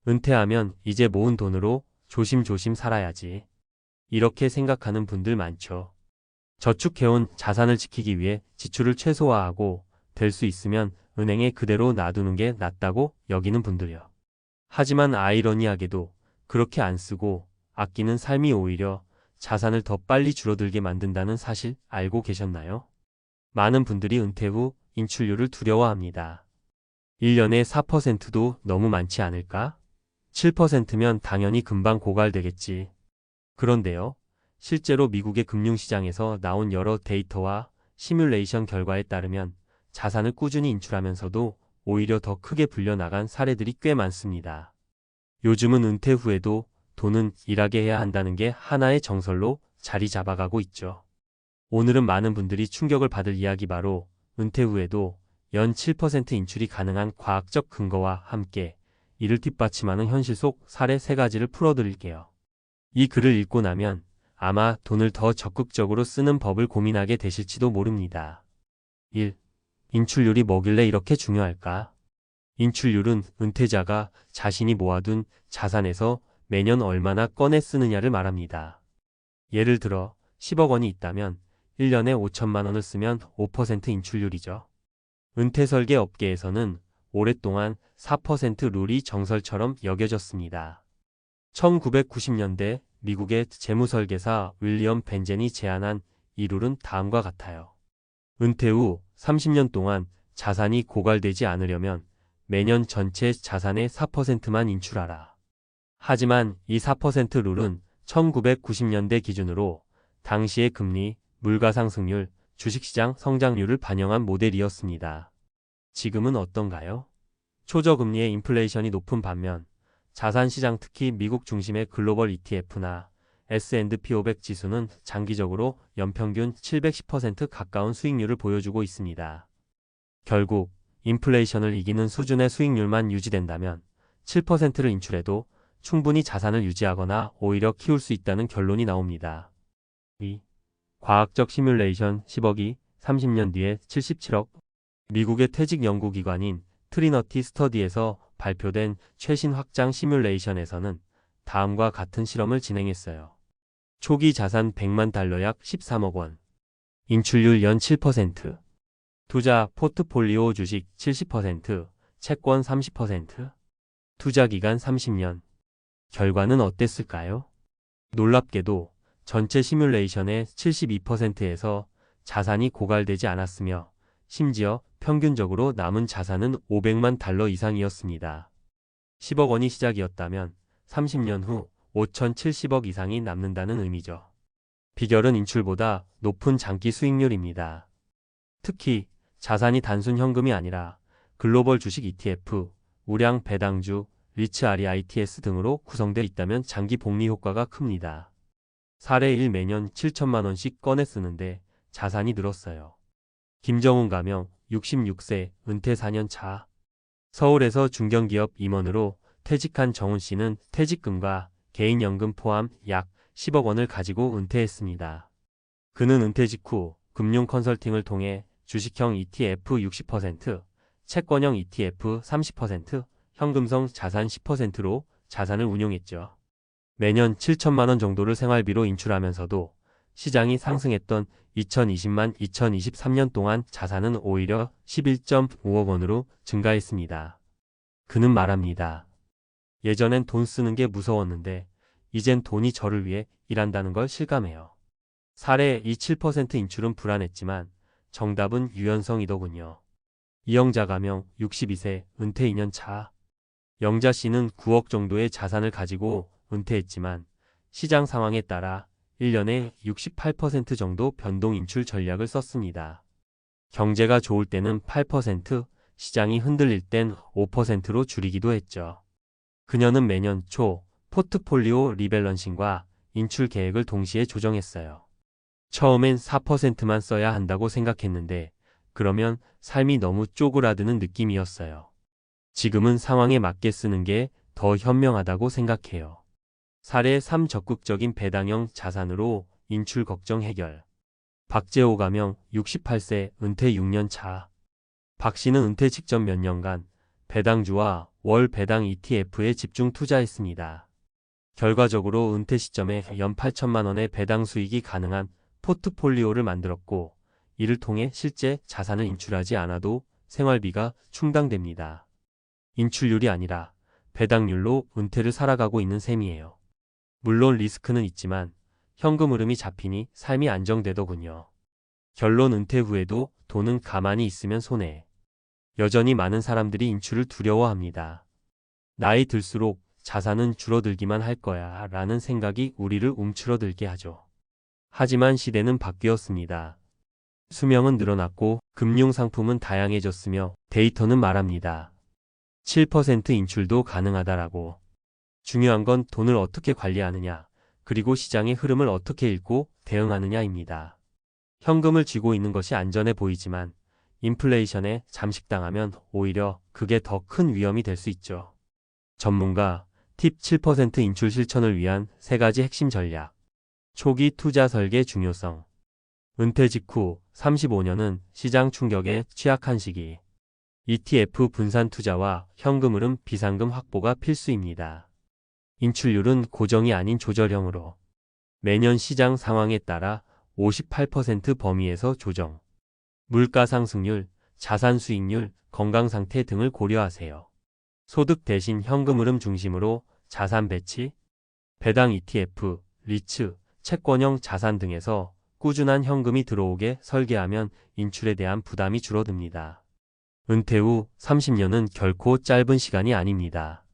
은퇴하면 이제 모은 돈으로 조심조심 살아야지. 이렇게 생각하는 분들 많죠. 저축해온 자산을 지키기 위해 지출을 최소화하고 될 수 있으면 은행에 그대로 놔두는 게 낫다고 여기는 분들이요. 하지만 아이러니하게도 그렇게 안 쓰고 아끼는 삶이 오히려 자산을 더 빨리 줄어들게 만든다는 사실 알고 계셨나요? 많은 분들이 은퇴 후 인출률을 두려워합니다. 1년에 4%도 너무 많지 않을까? 7%면 당연히 금방 고갈되겠지. 그런데요, 실제로 미국의 금융시장에서 나온 여러 데이터와 시뮬레이션 결과에 따르면 자산을 꾸준히 인출하면서도 오히려 더 크게 불려나간 사례들이 꽤 많습니다. 요즘은 은퇴 후에도 돈은 일하게 해야 한다는 게 하나의 정설로 자리 잡아가고 있죠. 오늘은 많은 분들이 충격을 받을 이야기 바로 은퇴 후에도 연 7% 인출이 가능한 과학적 근거와 함께 이를 뒷받침하는 현실 속 사례 3가지를 풀어드릴게요. 이 글을 읽고 나면 아마 돈을 더 적극적으로 쓰는 법을 고민하게 되실지도 모릅니다. 1. 인출률이 뭐길래 이렇게 중요할까? 인출률은 은퇴자가 자신이 모아둔 자산에서 매년 얼마나 꺼내 쓰느냐를 말합니다. 예를 들어 10억 원이 있다면 1년에 5천만 원을 쓰면 5% 인출률이죠. 은퇴설계 업계에서는 오랫동안 4% 룰이 정설처럼 여겨졌습니다. 1990년대 미국의 재무설계사 윌리엄 벤젠이 제안한 이 룰은 다음과 같아요. 은퇴 후 30년 동안 자산이 고갈되지 않으려면 매년 전체 자산의 4%만 인출하라. 하지만 이 4% 룰은 1990년대 기준으로 당시의 금리, 물가상승률, 주식시장 성장률을 반영한 모델이었습니다. 지금은 어떤가요? 초저금리의 인플레이션이 높은 반면 자산시장 특히 미국 중심의 글로벌 ETF나 S&P 500 지수는 장기적으로 연평균 710% 가까운 수익률을 보여주고 있습니다. 결국 인플레이션을 이기는 수준의 수익률만 유지된다면 7%를 인출해도 충분히 자산을 유지하거나 오히려 키울 수 있다는 결론이 나옵니다. 2. 과학적 시뮬레이션 10억이 30년 뒤에 77억. 미국의 퇴직 연구기관인 트리너티 스터디에서 발표된 최신 확장 시뮬레이션에서는 다음과 같은 실험을 진행했어요. 초기 자산 100만 달러 약 13억 원. 인출률 연 7%. 투자 포트폴리오 주식 70%, 채권 30%. 투자 기간 30년. 결과는 어땠을까요? 놀랍게도 전체 시뮬레이션의 72%에서 자산이 고갈되지 않았으며 심지어 평균적으로 남은 자산은 500만 달러 이상이었습니다. 10억 원이 시작이었다면 30년 후 5,070억 이상이 남는다는 의미죠. 비결은 인출보다 높은 장기 수익률입니다. 특히 자산이 단순 현금이 아니라 글로벌 주식 ETF, 우량 배당주, 리츠 REITs 등으로 구성되어 있다면 장기 복리 효과가 큽니다. 사례 1 매년 7천만 원씩 꺼내 쓰는데 자산이 늘었어요. 김정훈 가명 66세 은퇴 4년 차. 서울에서 중견기업 임원으로 퇴직한 정훈 씨는 퇴직금과 개인연금 포함 약 10억 원을 가지고 은퇴했습니다. 그는 은퇴 직후 금융 컨설팅을 통해 주식형 ETF 60%, 채권형 ETF 30%, 현금성 자산 10%로 자산을 운용했죠. 매년 7천만 원 정도를 생활비로 인출하면서도 시장이 상승했던 2023년 동안 자산은 오히려 11.5억 원으로 증가했습니다. 그는 말합니다. 예전엔 돈 쓰는 게 무서웠는데 이젠 돈이 저를 위해 일한다는 걸 실감해요. 사례 이 7% 인출은 불안했지만 정답은 유연성이더군요. 이영자 가명 62세 은퇴 2년 차. 영자 씨는 9억 정도의 자산을 가지고 은퇴했지만 시장 상황에 따라 1년에 68% 정도 변동 인출 전략을 썼습니다. 경제가 좋을 때는 8%, 시장이 흔들릴 땐 5%로 줄이기도 했죠. 그녀는 매년 초 포트폴리오 리밸런싱과 인출 계획을 동시에 조정했어요. 처음엔 4%만 써야 한다고 생각했는데 그러면 삶이 너무 쪼그라드는 느낌이었어요. 지금은 상황에 맞게 쓰는 게 더 현명하다고 생각해요. 사례 3 적극적인 배당형 자산으로 인출 걱정 해결. 박재호 가명 68세 은퇴 6년 차. 박 씨는 은퇴 직전 몇 년간 배당주와 월 배당 ETF에 집중 투자했습니다. 결과적으로 은퇴 시점에 연 8천만 원의 배당 수익이 가능한 포트폴리오를 만들었고, 이를 통해 실제 자산을 인출하지 않아도 생활비가 충당됩니다. 인출률이 아니라 배당률로 은퇴를 살아가고 있는 셈이에요. 물론 리스크는 있지만 현금 흐름이 잡히니 삶이 안정되더군요. 결론, 은퇴 후에도 돈은 가만히 있으면 손해. 여전히 많은 사람들이 인출을 두려워합니다. 나이 들수록 자산은 줄어들기만 할 거야 라는 생각이 우리를 움츠러들게 하죠. 하지만 시대는 바뀌었습니다. 수명은 늘어났고 금융상품은 다양해졌으며 데이터는 말합니다. 7% 인출도 가능하다라고. 중요한 건 돈을 어떻게 관리하느냐, 그리고 시장의 흐름을 어떻게 읽고 대응하느냐입니다. 현금을 쥐고 있는 것이 안전해 보이지만 인플레이션에 잠식당하면 오히려 그게 더 큰 위험이 될 수 있죠. 전문가 팁 7% 인출 실천을 위한 3가지 핵심 전략. 초기 투자 설계 중요성. 은퇴 직후 35년은 시장 충격에 취약한 시기. ETF 분산 투자와 현금 흐름 비상금 확보가 필수입니다. 인출률은 고정이 아닌 조절형으로 매년 시장 상황에 따라 58% 범위에서 조정. 물가 상승률, 자산 수익률, 건강 상태 등을 고려하세요. 소득 대신 현금 흐름 중심으로 자산 배치, 배당 ETF, 리츠, 채권형 자산 등에서 꾸준한 현금이 들어오게 설계하면 인출에 대한 부담이 줄어듭니다. 은퇴 후 30년은 결코 짧은 시간이 아닙니다.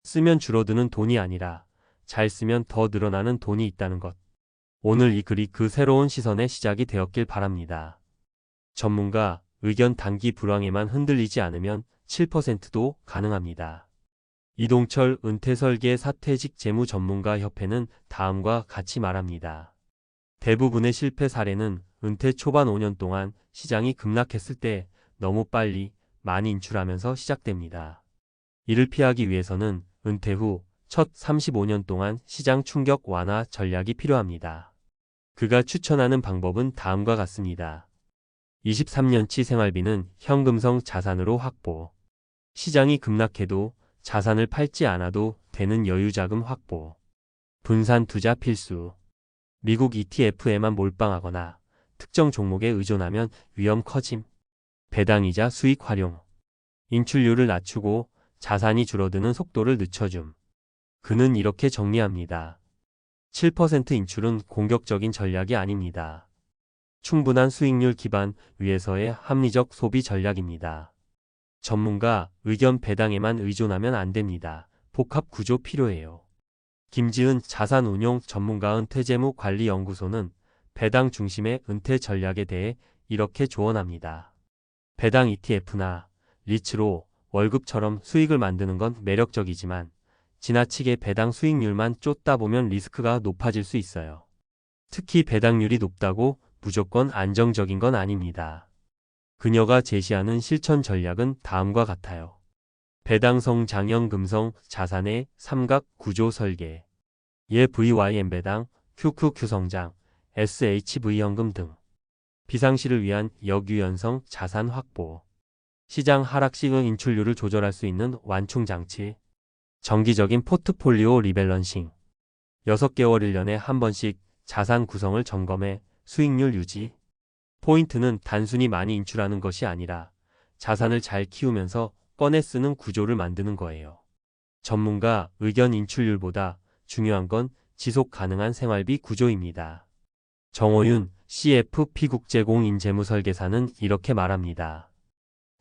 쓰면 줄어드는 돈이 아니라 잘 쓰면 더 늘어나는 돈이 있다는 것. 오늘 이 글이 그 새로운 시선의 시작이 되었길 바랍니다. 전문가 의견 단기 불황에만 흔들리지 않으면 7%도 가능합니다. 이동철 은퇴설계 사퇴직 재무 전문가 협회는 다음과 같이 말합니다. 대부분의 실패 사례는 은퇴 초반 5년 동안 시장이 급락했을 때 너무 빨리 많이 인출하면서 시작됩니다. 이를 피하기 위해서는 은퇴 후 첫 35년 동안 시장 충격 완화 전략이 필요합니다. 그가 추천하는 방법은 다음과 같습니다. 23년치 생활비는 현금성 자산으로 확보. 시장이 급락해도 자산을 팔지 않아도 되는 여유자금 확보. 분산 투자 필수. 미국 ETF에만 몰빵하거나 특정 종목에 의존하면 위험 커짐. 배당이자 수익 활용. 인출률을 낮추고 자산이 줄어드는 속도를 늦춰줌. 그는 이렇게 정리합니다. 7% 인출은 공격적인 전략이 아닙니다. 충분한 수익률 기반 위에서의 합리적 소비 전략입니다. 전문가 의견 배당에만 의존하면 안 됩니다. 복합 구조 필요해요. 김지은 자산운용 전문가 은퇴재무관리연구소는 배당 중심의 은퇴 전략에 대해 이렇게 조언합니다. 배당 ETF나 리츠로 월급처럼 수익을 만드는 건 매력적이지만 지나치게 배당 수익률만 쫓다 보면 리스크가 높아질 수 있어요. 특히 배당률이 높다고 무조건 안정적인 건 아닙니다. 그녀가 제시하는 실천 전략은 다음과 같아요. 배당성 장현금성 자산의 삼각 구조 설계. 예 VYM 배당, QQQ 성장, SHV 현금 등. 비상시를 위한 역유연성 자산 확보. 시장 하락 시 인출률을 조절할 수 있는 완충 장치. 정기적인 포트폴리오 리밸런싱. 6개월 1년에 한 번씩 자산 구성을 점검해 수익률 유지. 포인트는 단순히 많이 인출하는 것이 아니라 자산을 잘 키우면서 꺼내 쓰는 구조를 만드는 거예요. 전문가 의견 인출률보다 중요한 건 지속 가능한 생활비 구조입니다. 정호윤 CFP 국제공인재무설계사는 이렇게 말합니다.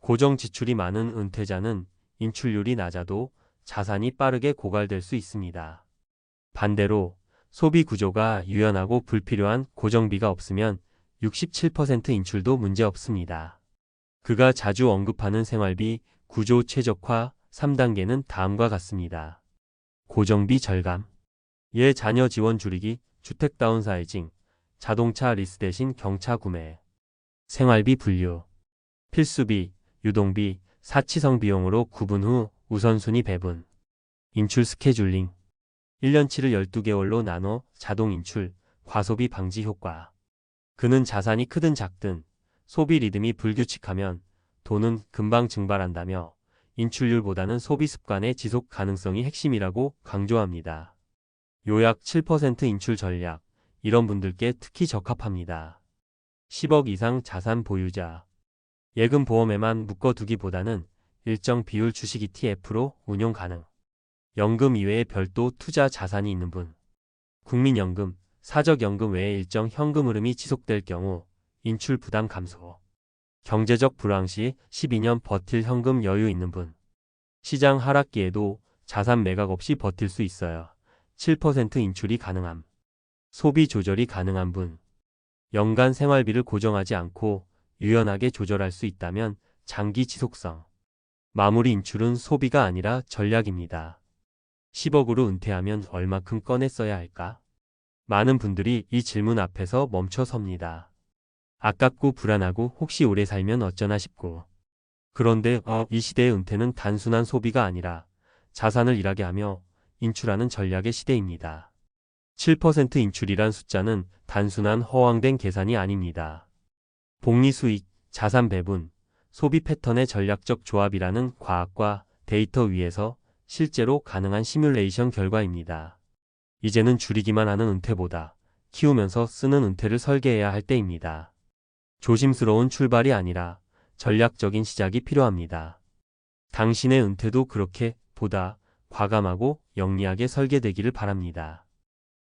고정 지출이 많은 은퇴자는 인출률이 낮아도 자산이 빠르게 고갈될 수 있습니다. 반대로 소비 구조가 유연하고 불필요한 고정비가 없으면 67% 인출도 문제 없습니다. 그가 자주 언급하는 생활비 구조 최적화 3단계는 다음과 같습니다. 고정비 절감. 예 자녀 지원 줄이기, 주택 다운사이징, 자동차 리스 대신 경차 구매. 생활비 분류. 필수비, 유동비, 사치성 비용으로 구분 후 우선순위 배분. 인출 스케줄링. 1년치를 12개월로 나눠 자동 인출, 과소비 방지 효과. 그는 자산이 크든 작든 소비 리듬이 불규칙하면 돈은 금방 증발한다며 인출률보다는 소비 습관의 지속 가능성이 핵심이라고 강조합니다. 요약 7% 인출 전략, 이런 분들께 특히 적합합니다. 10억 이상 자산 보유자. 예금 보험에만 묶어두기보다는 일정 비율 주식 ETF로 운용 가능. 연금 이외에 별도 투자 자산이 있는 분. 국민연금, 사적연금 외에 일정 현금 흐름이 지속될 경우 인출 부담 감소. 경제적 불황 시 12년 버틸 현금 여유 있는 분. 시장 하락기에도 자산 매각 없이 버틸 수 있어요. 7% 인출이 가능함. 소비 조절이 가능한 분. 연간 생활비를 고정하지 않고 유연하게 조절할 수 있다면 장기 지속성. 마무리 인출은 소비가 아니라 전략입니다. 10억으로 은퇴하면 얼마큼 꺼내 써야 할까? 많은 분들이 이 질문 앞에서 멈춰 섭니다. 아깝고 불안하고 혹시 오래 살면 어쩌나 싶고. 그런데 이 시대의 은퇴는 단순한 소비가 아니라 자산을 일하게 하며 인출하는 전략의 시대입니다. 7% 인출이란 숫자는 단순한 허황된 계산이 아닙니다. 복리 수익, 자산 배분, 소비 패턴의 전략적 조합이라는 과학과 데이터 위에서 실제로 가능한 시뮬레이션 결과입니다. 이제는 줄이기만 하는 은퇴보다 키우면서 쓰는 은퇴를 설계해야 할 때입니다. 조심스러운 출발이 아니라 전략적인 시작이 필요합니다. 당신의 은퇴도 그렇게 보다 과감하고 영리하게 설계되기를 바랍니다.